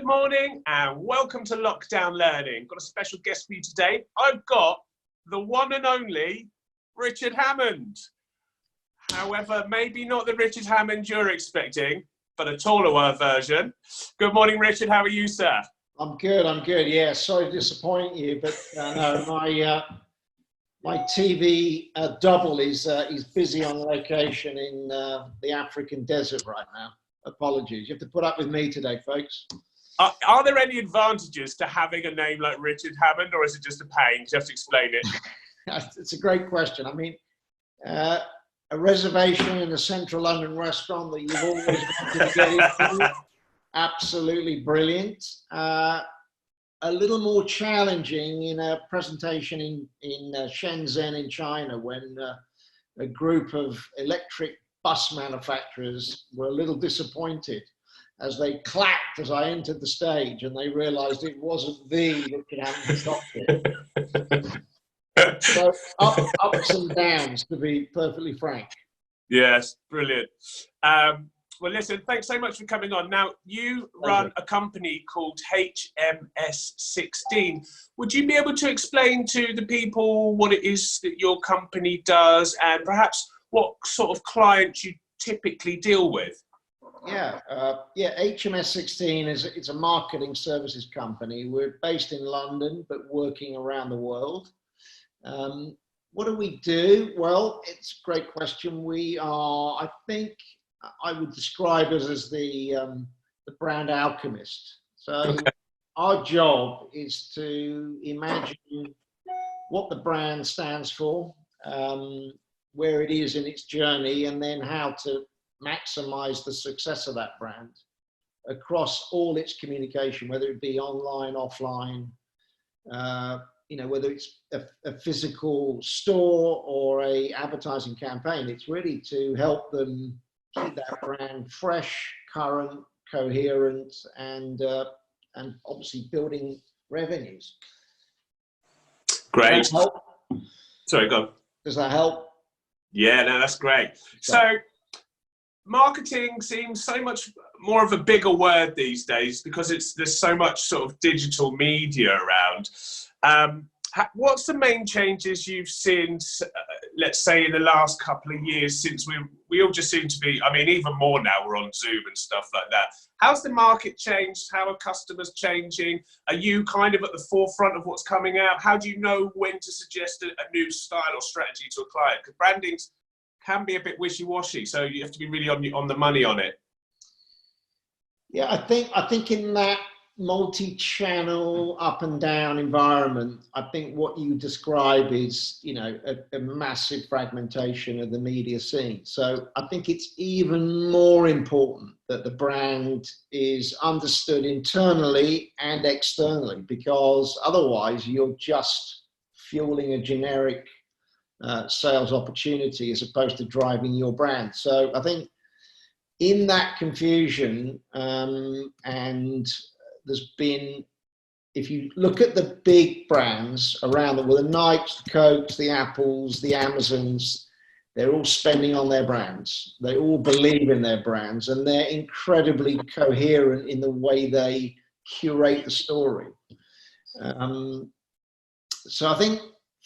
morning and welcome to Lockdown Learning. Got a special guest for you today. I've got the one and only Richard Hammond. However, maybe not the Richard Hammond you're expecting, but a taller version. Good morning, Richard. How are you, sir? I'm good. Yeah, sorry to disappoint you, but no, my TV double is busy on location in the African desert right now. Apologies. You have to put up with me today, folks. Are there any advantages to having a name like Richard Hammond, or is it just a pain? You have to explain it. It's a great question. I mean, a reservation in a central London restaurant that you've always wanted to get into, absolutely brilliant. A little more challenging in a presentation in Shenzhen in China when a group of electric bus manufacturers were a little disappointed as they clapped as I entered the stage and they realized it wasn't the Richard Hammond cockpit. So ups and downs, to be perfectly frank. Yes, brilliant. Well, listen, thanks so much for coming on. Now, you run a company called HMS16. Would you be able to explain to the people what it is that your company does and perhaps what sort of clients you typically deal with? Yeah, HMS16 is a marketing services company. We're based in London, but working around the world. What do we do? Well, it's a great question. We are, I think, I would describe us as the brand alchemist. So our job is to imagine what the brand stands for, where it is in its journey, and then how to maximize the success of that brand across all its communication, whether it be online, offline, whether it's a physical store or a advertising campaign. It's really to help them keep that brand fresh, current, coherent, and obviously building revenues. Great. Does that help? Sorry, go on. Does that help? Yeah, no, that's great. So marketing seems so much more of a bigger word these days because there's so much sort of digital media around. What's the main changes you've seen, let's say, in the last couple of years since we all just seem to be, I mean, even more now, we're on Zoom and stuff like that. How's the market changed? How are customers changing? Are you kind of at the forefront of what's coming out? How do you know when to suggest a new style or strategy to a client? Because branding can be a bit wishy-washy, so you have to be really on the money on it. Yeah, I think in that multi-channel up and down environment, I think what you describe is, a massive fragmentation of the media scene. So I think it's even more important that the brand is understood internally and externally, because otherwise you're just fueling a generic sales opportunity as opposed to driving your brand. So I think in that confusion, and there's been, if you look at the big brands around the world, the Nikes, the Cokes, the Apples, the Amazons, they're all spending on their brands. They all believe in their brands, and they're incredibly coherent in the way they curate the story. So I think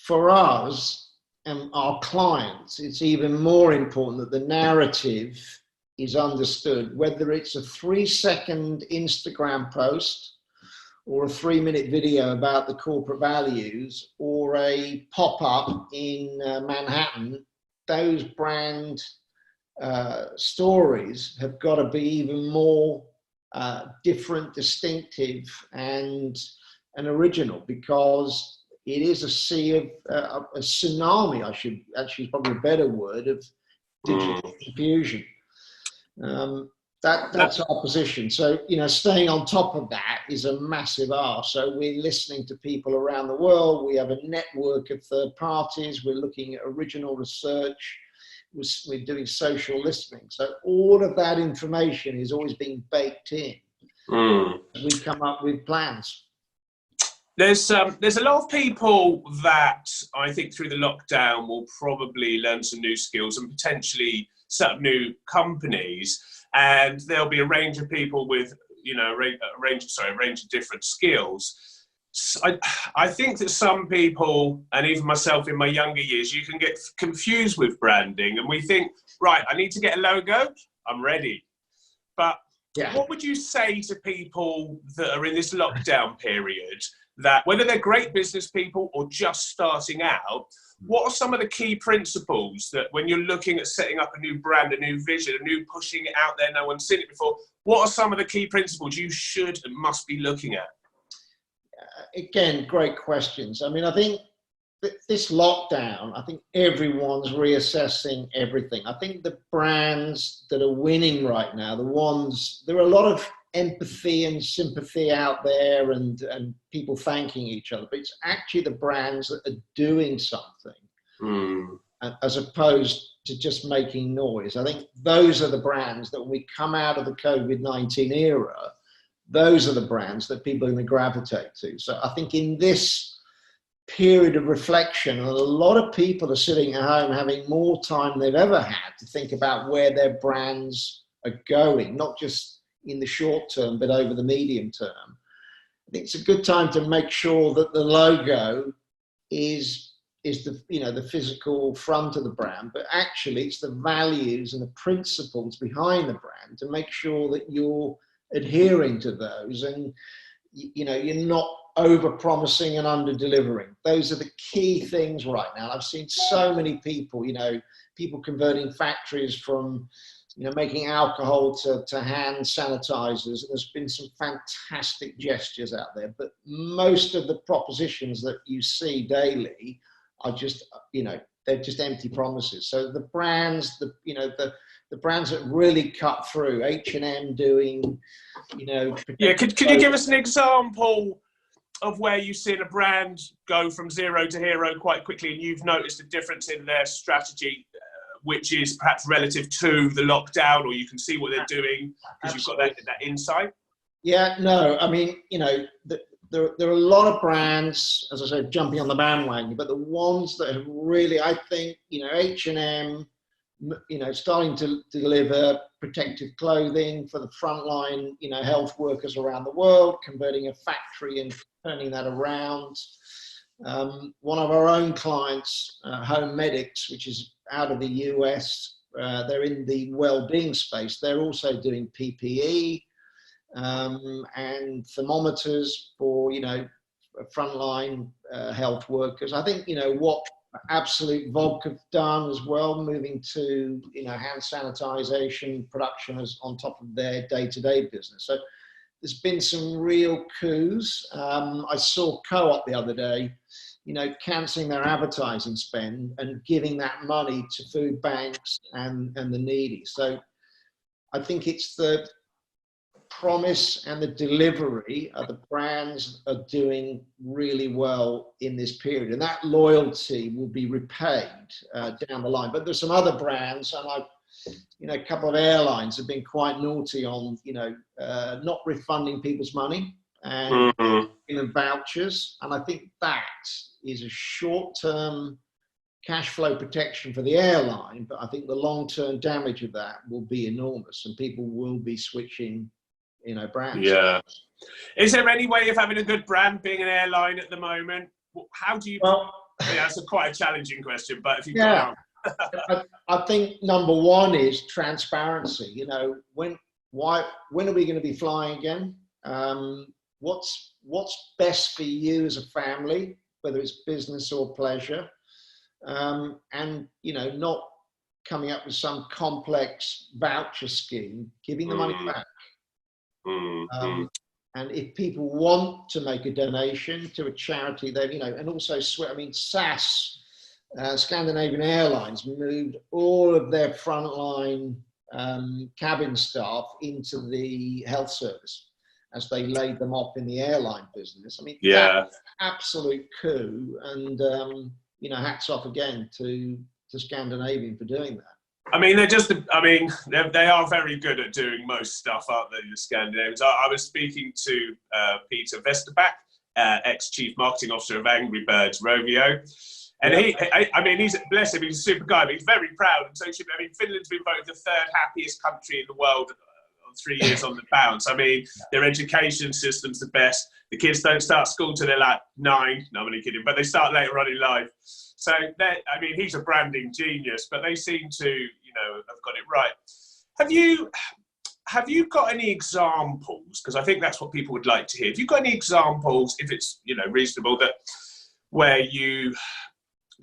for us and our clients, it's even more important that the narrative is understood, whether it's a 3-second Instagram post or a 3-minute video about the corporate values or a pop-up in Manhattan. Those brand stories have got to be even more different, distinctive, and original, because it is a sea of a tsunami, I should actually, probably a better word, of digital confusion. That's our position. So, staying on top of that is a massive ask. So we're listening to people around the world. We have a network of third parties. We're looking at original research. We're doing social listening. So all of that information is always being baked in. We come up with plans. There's a lot of people that I think through the lockdown will probably learn some new skills and potentially set up new companies, and there'll be a range of people with you know, a range of different skills. I think that some people, and even myself in my younger years, you can get confused with branding, and we think, right, I need to get a logo, I'm ready. But what would you say to people that are in this lockdown period, that whether they're great business people or just starting out, what are some of the key principles that when you're looking at setting up a new brand, a new vision, a new pushing it out there, no one's seen it before, what are some of the key principles you should and must be looking at? Again, great questions. I mean, I think this lockdown, I think everyone's reassessing everything. I think the brands that are winning right now, there are a lot of empathy and sympathy out there and people thanking each other, but it's actually the brands that are doing something as opposed to just making noise. I think those are the brands that when we come out of the COVID-19 era, those are the brands that people are going to gravitate to. So I think in this period of reflection, and a lot of people are sitting at home having more time than they've ever had to think about where their brands are going, not just in the short term, but over the medium term. I think it's a good time to make sure that the logo is the, you know, the physical front of the brand, but actually it's the values and the principles behind the brand to make sure that you're adhering to those, and you know, you're not over promising and under delivering. Those are the key things right now. I've seen so many people, you know, people converting factories from, you know, making alcohol to hand sanitizers. There's been some fantastic gestures out there, but most of the propositions that you see daily are just, you know, they're just empty promises. So the brands, the brands that really cut through, H&M doing, you know. Yeah, can you give us an example of where you've seen a brand go from zero to hero quite quickly, and you've noticed a difference in their strategy, which is perhaps relative to the lockdown, or you can see what they're doing because you've got that insight? Yeah, no, I mean, you know, there are a lot of brands, as I said, jumping on the bandwagon, but the ones that have really, I think, you know, H&M, you know, starting to deliver protective clothing for the frontline, you know, health workers around the world, converting a factory and turning that around. One of our own clients, Home Medics, which is out of the US, they're in the well-being space. They're also doing PPE and thermometers for, you know, frontline health workers. I think, you know, what Absolute Vodka have done as well, moving to, you know, hand sanitization production as on top of their day-to-day business. So there's been some real coups. I saw Co-op the other day, you know, cancelling their advertising spend and giving that money to food banks and the needy. So I think it's the promise and the delivery of the brands are doing really well in this period, and that loyalty will be repaid down the line. But there's some other brands, and I've, you know, a couple of airlines have been quite naughty on, you know, not refunding people's money and giving vouchers, and I think that is a short-term cash flow protection for the airline, but I think the long-term damage of that will be enormous, and people will be switching, you know, brands. Yeah. Is there any way of having a good brand being an airline at the moment? How do you? Well, yeah, that's quite a challenging question, but if you I think number one is transparency. You know, when are we going to be flying again? What's best for you as a family, whether it's business or pleasure, and, you know, not coming up with some complex voucher scheme, giving the money back. And if people want to make a donation to a charity, they, you know, and also, I mean, SAS, Scandinavian Airlines, moved all of their frontline cabin staff into the health service as they laid them off in the airline business. I mean, that's absolute coup, and you know, hats off again to Scandinavian for doing that. I mean, they are very good at doing most stuff, aren't they, the Scandinavians? I was speaking to Peter Vesterback, ex-chief marketing officer of Angry Birds Rovio, and he's, bless him, he's a super guy, but he's very proud. And so, I mean, Finland's been voted the third happiest country in the world 3 years on the bounce. I mean, their education system's the best. The kids don't start school till they're like 9. No, I'm only kidding, but they start later on in life. So, I mean, he's a branding genius, but they seem to, you know, have got it right. Have you got any examples? Because I think that's what people would like to hear. Have you got any examples, if it's, you know, reasonable, that where you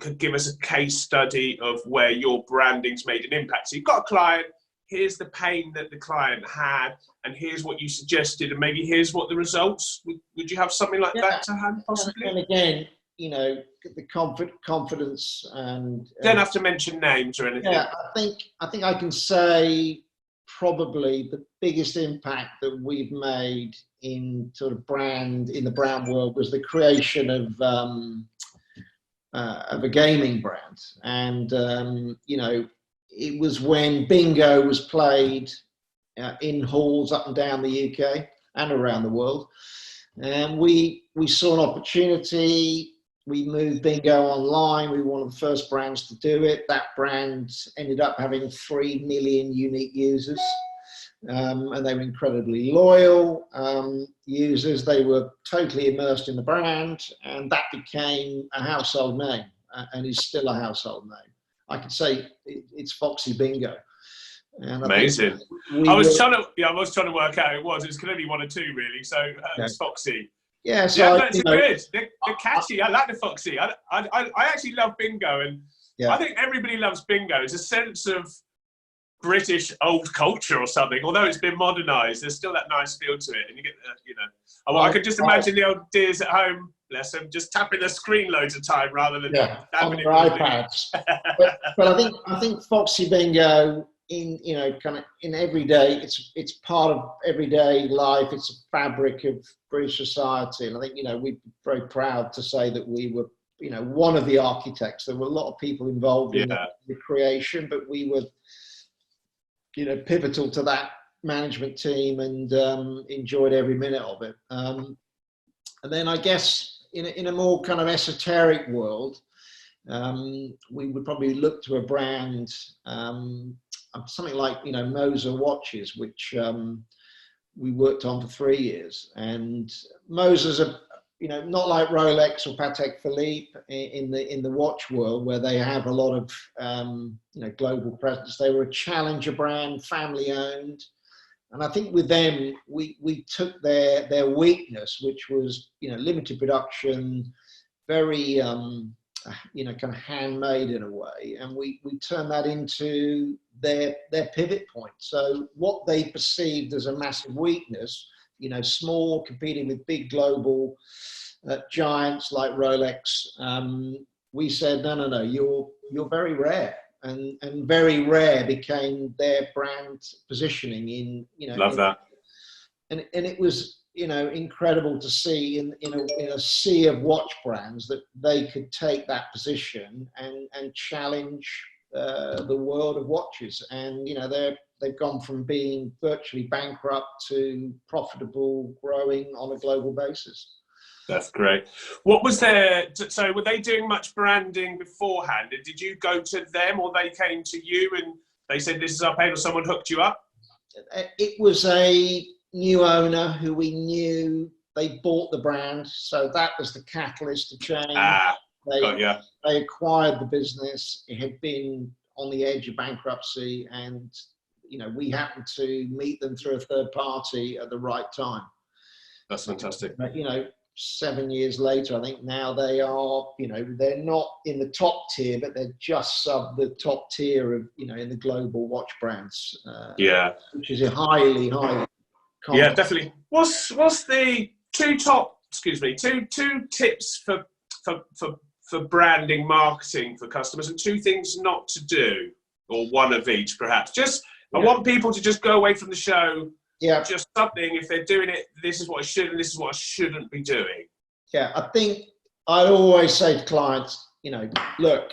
could give us a case study of where your branding's made an impact? So you've got a client, here's the pain that the client had, and here's what you suggested, and maybe here's what the results. Would you have something like that to hand, possibly? And again, you know, the confidence and don't have to mention names or anything. Yeah, I think I can say probably the biggest impact that we've made in sort of in the brand world was the creation of a gaming brand. And you know, it was when bingo was played in halls up and down the UK and around the world, and we saw an opportunity. We moved bingo online. We were one of the first brands to do it. That brand ended up having 3 million unique users, and they were incredibly loyal users. They were totally immersed in the brand, and that became a household name, and is still a household name. I could say it's Foxy Bingo. And amazing. I was trying to work out who it was. It's clearly one or two, really. So it's Foxy. Yeah, so that's good. They're catchy. I like the Foxy. I actually love bingo, and I think everybody loves bingo. It's a sense of British old culture or something. Although it's been modernised, there's still that nice feel to it, and you get, you know. I could just imagine the old dears at home, bless them, just tapping the screen loads of time rather than on their iPads. but I think Foxy Bingo, in, you know, kind of in everyday, it's part of everyday life. It's a fabric of British society, and I think, you know, we're very proud to say that we were, you know, one of the architects. There were a lot of people involved in the creation, but we were, you know, pivotal to that management team, and enjoyed every minute of it. And then I guess in a more kind of esoteric world, we would probably look to a brand, something like, you know, Moser watches, which we worked on for 3 years. And Moser's you know, not like Rolex or Patek Philippe in the watch world, where they have a lot of you know, global presence. They were a challenger brand, family owned, and I think with them we took their weakness, which was, you know, limited production, very you know, kind of handmade in a way, and we turned that into their pivot point. So what they perceived as a massive weakness, you know, small, competing with big global giants like Rolex, we said, no, you're very rare, and very rare became their brand positioning in, you know. Love that. And it was, you know, incredible to see in a sea of watch brands that they could take that position and challenge the world of watches. And, you know, they've gone from being virtually bankrupt to profitable, growing on a global basis. That's great. What was so were they doing much branding beforehand? Did you go to them, or they came to you and they said, this is our pain, or someone hooked you up? It was a new owner who we knew. They bought the brand, so that was the catalyst to change. They acquired the business. It had been on the edge of bankruptcy, and, you know, we happened to meet them through a third party at the right time. That's fantastic. But, you know, 7 years later, I think now they are, you know, they're not in the top tier, but they're just sub the top tier of, you know, in the global watch brands. Which is a highly yeah, definitely. What's the two tips for branding, marketing for customers, and 2 things not to do, or one of each perhaps? I want people to just go away from the show. Just something, if they're doing it, this is what I should and this is what I shouldn't be doing. Yeah, I think I'd always say to clients, you know, look,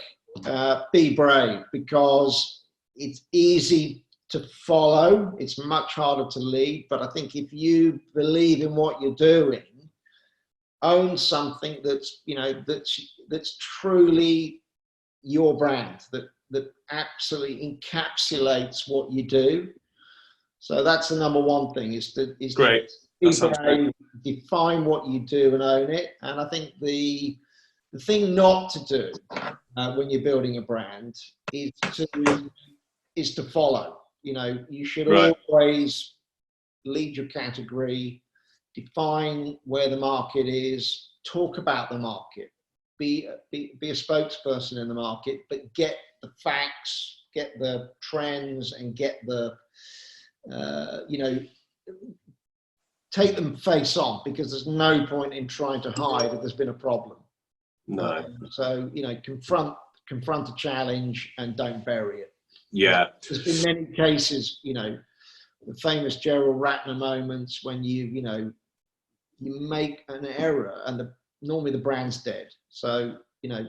be brave, because it's easy to follow. It's much harder to lead. But I think if you believe in what you're doing, own something that's, you know, that's truly your brand, that absolutely encapsulates what you do. So that's the number one thing, is to Great. That sounds great. define what you do and own it. And I think the thing not to do when you're building a brand is to follow. You know, you should always lead your category, define where the market is, talk about the market, be a spokesperson in the market, but get the facts, get the trends, and get the, you know, take them face on, because there's no point in trying to hide if there's been a problem. No. So, you know, confront a challenge and don't bury it. Yeah. There's been many cases, you know, the famous Gerald Ratner moments when you make an error and normally the brand's dead. So, you know,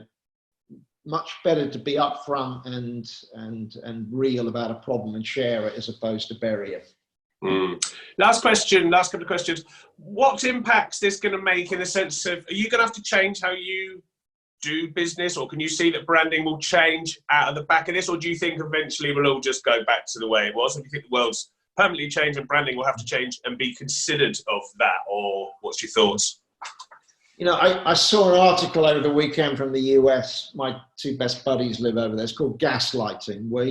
much better to be upfront and real about a problem and share it as opposed to bury it. Last question, last couple of questions. What impact's this going to make in the sense of, are you going to have to change how you do business, or can you see that branding will change out of the back of this, or do you think eventually we'll all just go back to the way it was? Or do you think the world's permanently changed and branding will have to change and be considered of that, or what's your thoughts? You know, I saw an article over the weekend from the US. My two best buddies live over there. It's called Gaslighting, where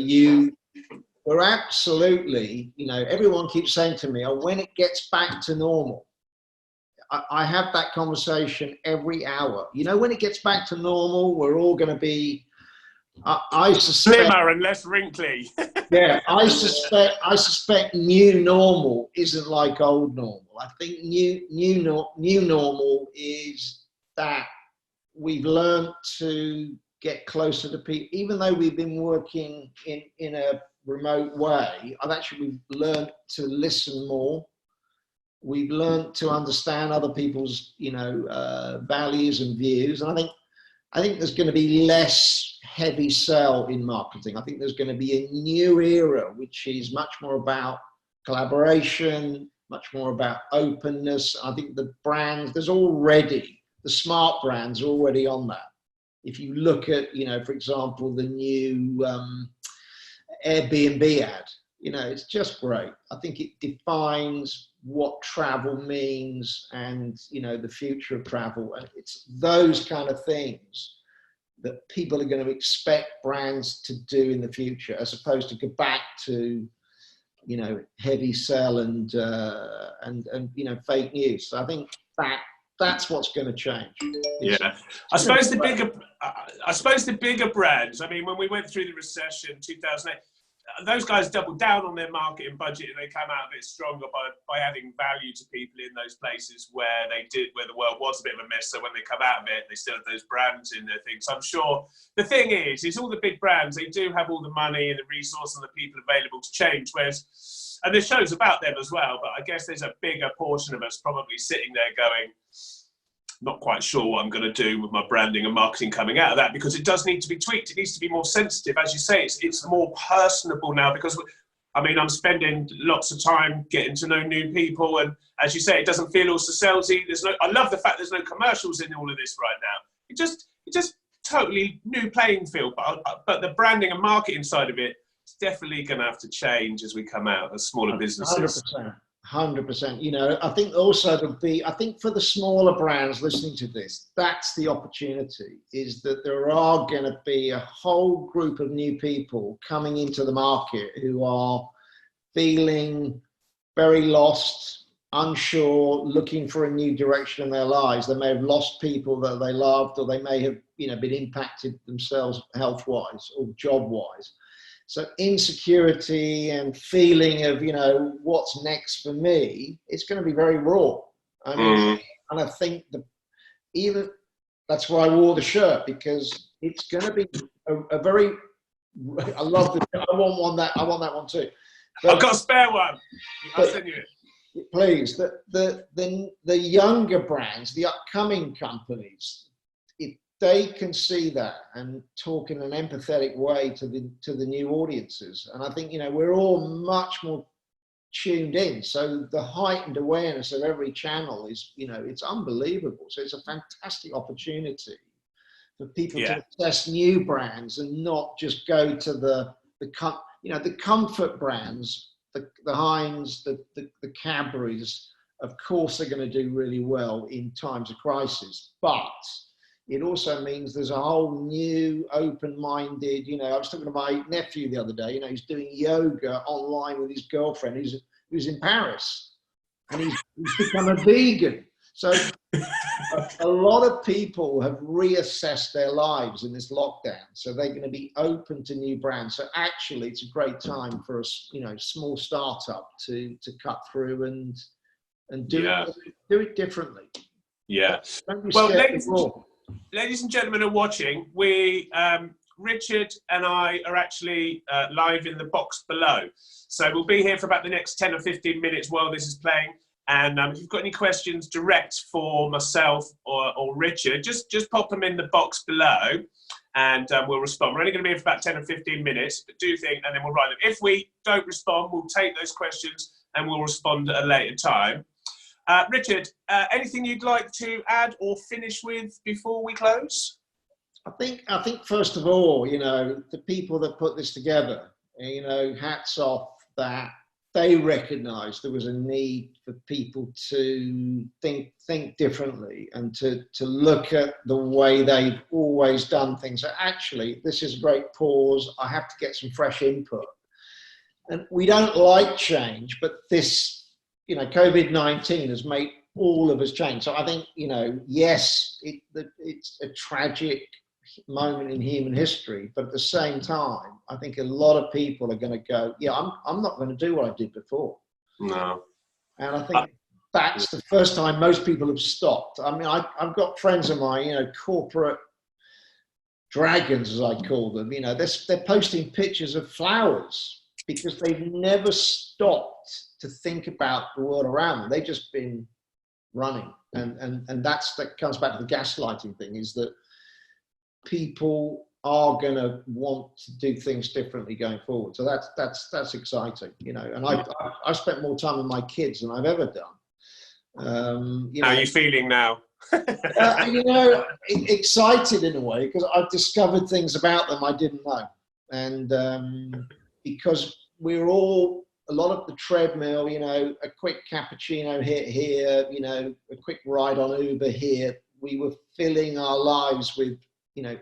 we're absolutely, you know, everyone keeps saying to me, oh, when it gets back to normal. I have that conversation every hour. You know, when it gets back to normal, we're all going to be, I suspect, slimmer and less wrinkly. Yeah, I suspect new normal isn't like old normal. I think new normal is that we've learned to get closer to people, even though we've been working in a remote way. I've actually learned to listen more. We've learned to understand other people's, you know, values and views. And I think there's going to be less heavy sell in marketing. I think there's going to be a new era, which is much more about collaboration, much more about openness. I think the brands, the smart brands are already on that. If you look at, you know, for example, the new Airbnb ad, you know, it's just great. I think it defines what travel means and, you know, the future of travel. And it's those kind of things that people are going to expect brands to do in the future, as opposed to go back to, you know, heavy sell and you know, fake news. So I think that's what's going to change. I suppose the bigger brands. I mean, when we went through the recession, 2008. Those guys doubled down on their marketing budget, and they came out a bit stronger by adding value to people in those places where the world was a bit of a mess. So when they come out of it, they still have those brands in their things. I'm sure the thing is all the big brands, they do have all the money and the resource and the people available to change. Whereas, and the show's about them as well, but I guess there's a bigger portion of us probably sitting there going, not quite sure what I'm going to do with my branding and marketing coming out of that, because it does need to be tweaked. It needs to be more sensitive. As you say, it's more personable now, because, I mean, I'm spending lots of time getting to know new people. And as you say, it doesn't feel all so salesy. I love the fact there's no commercials in all of this right now. It just totally new playing field. But the branding and marketing side of it is definitely going to have to change as we come out as smaller businesses. 100%. You know, I think also I think for the smaller brands listening to this, that's the opportunity, is that there are going to be a whole group of new people coming into the market who are feeling very lost, unsure, looking for a new direction in their lives. They may have lost people that they loved, or they may have, you know, been impacted themselves health-wise or job-wise. So insecurity and feeling of, you know, what's next for me, it's going to be very raw. I mean, and I think that's why I wore the shirt, because it's going to be a very, I want that one too. But, I've got a spare one. I'll send you it. Please, the younger brands, the upcoming companies, they can see that and talk in an empathetic way to the new audiences. And I think, you know, we're all much more tuned in. So the heightened awareness of every channel is, you know, it's unbelievable. So it's a fantastic opportunity for people to assess new brands and not just go to the comfort brands. the Heinz, the Cadburys, of course, are going to do really well in times of crisis. But it also means there's a whole new open-minded, I was talking to my nephew the other day, he's doing yoga online with his girlfriend who's in Paris, and he's become a vegan. So a lot of people have reassessed their lives in this lockdown. So they're going to be open to new brands. So actually it's a great time for a, small startup to cut through and do it differently. Yeah. Don't be Well, scared ladies and gentlemen are watching. Richard and I are actually live in the box below. So we'll be here for about the next 10 or 15 minutes while this is playing. And if you've got any questions direct for myself or Richard, just pop them in the box below and we'll respond. We're only going to be here for about 10 or 15 minutes, but do think, and then we'll write them. If we don't respond, we'll take those questions and we'll respond at a later time. Richard, anything you'd like to add or finish with before we close? I think first of all, the people that put this together, hats off that they recognised there was a need for people to think differently and to look at the way they've always done things. So actually, this is a great pause. I have to get some fresh input. And we don't like change, but this, COVID-19 has made all of us change. So I think, yes, it's a tragic moment in human history, but at the same time, I think a lot of people are going to go, I'm not going to do what I did before. No. And I think that's the first time most people have stopped. I mean, I've got friends of mine, corporate dragons, as I call them, they're posting pictures of flowers because they've never stopped to think about the world around them. They've just been running. And that comes back to the gaslighting thing, is that people are going to want to do things differently going forward. So that's exciting, and I've spent more time with my kids than I've ever done. How are you feeling now? Excited in a way, because I've discovered things about them I didn't know. And because we're all, a lot of the treadmill, a quick cappuccino hit here, a quick ride on Uber here, we were filling our lives with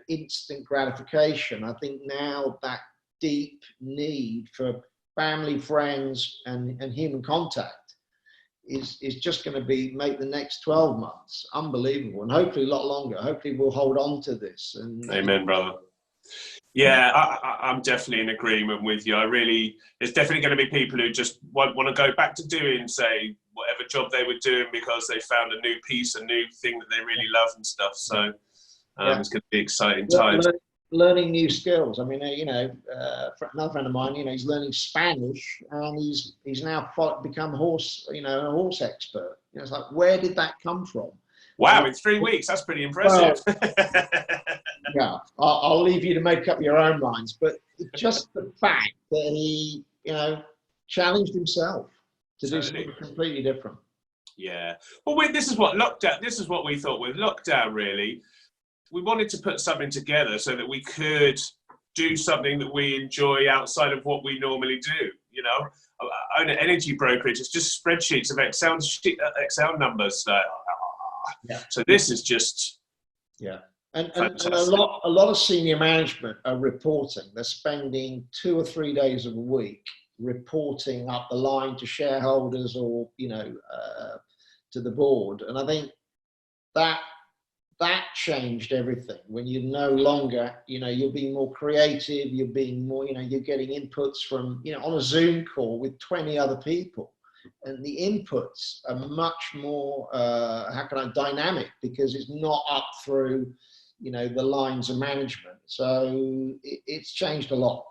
instant gratification. I think now that deep need for family, friends, and human contact is just going to make the next 12 months unbelievable, and hopefully a lot longer. Hopefully we'll hold on to this. Amen, brother. Yeah, I'm definitely in agreement with you. There's definitely going to be people who just want to go back to doing, say, whatever job they were doing because they found a new piece, a new thing that they really love and stuff. So it's going to be exciting times. Learning new skills. I mean, another friend of mine, he's learning Spanish, and he's now become a horse expert. It's like, where did that come from? Wow, in 3 weeks, that's pretty impressive. Yeah, I'll leave you to make up your own minds, but just the fact that he, challenged himself to do something completely different. Yeah. Well, this is what we thought with lockdown, really. We wanted to put something together so that we could do something that we enjoy outside of what we normally do. I own an energy brokerage. It's just spreadsheets of Excel numbers. So this is just and a lot of senior management are reporting. They're spending 2 or 3 days of a week reporting up the line to shareholders or to the board. And I think that changed everything. When you're no longer, you're being more creative, you're being more, you're getting inputs from, on a Zoom call with 20 other people. And the inputs are much more, dynamic, because it's not up through, the lines of management. So it's changed a lot.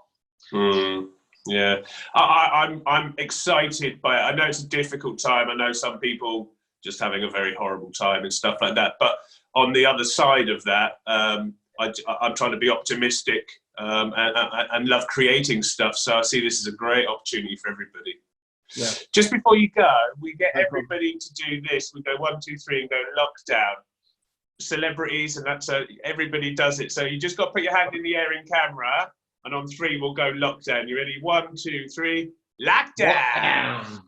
Yeah, I'm excited by it. I know it's a difficult time. I know some people just having a very horrible time and stuff like that. But on the other side of that, I'm trying to be optimistic and love creating stuff. So I see this as a great opportunity for everybody. Yeah. Just before you go, we get everybody to do this. We go 1, 2, 3 and go lockdown. Celebrities, and that's everybody does it. So you just got to put your hand in the air in camera, and on 3 we'll go lockdown. You ready? 1, 2, 3. Lockdown.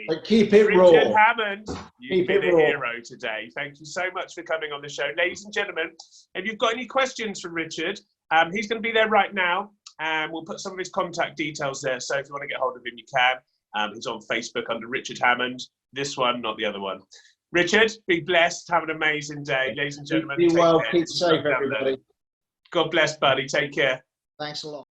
But keep it Richard raw. Hammond, you've been a raw. hero today. Thank you so much for coming on the show. Ladies and gentlemen, if you've got any questions for Richard, he's going to be there right now. And we'll put some of his contact details there. So if you want to get hold of him, you can. He's on Facebook under Richard Hammond. This one, not the other one. Richard, be blessed. Have an amazing day. Ladies and gentlemen, Be well, care. keep safe, everybody. God bless, buddy. Take care. Thanks a lot.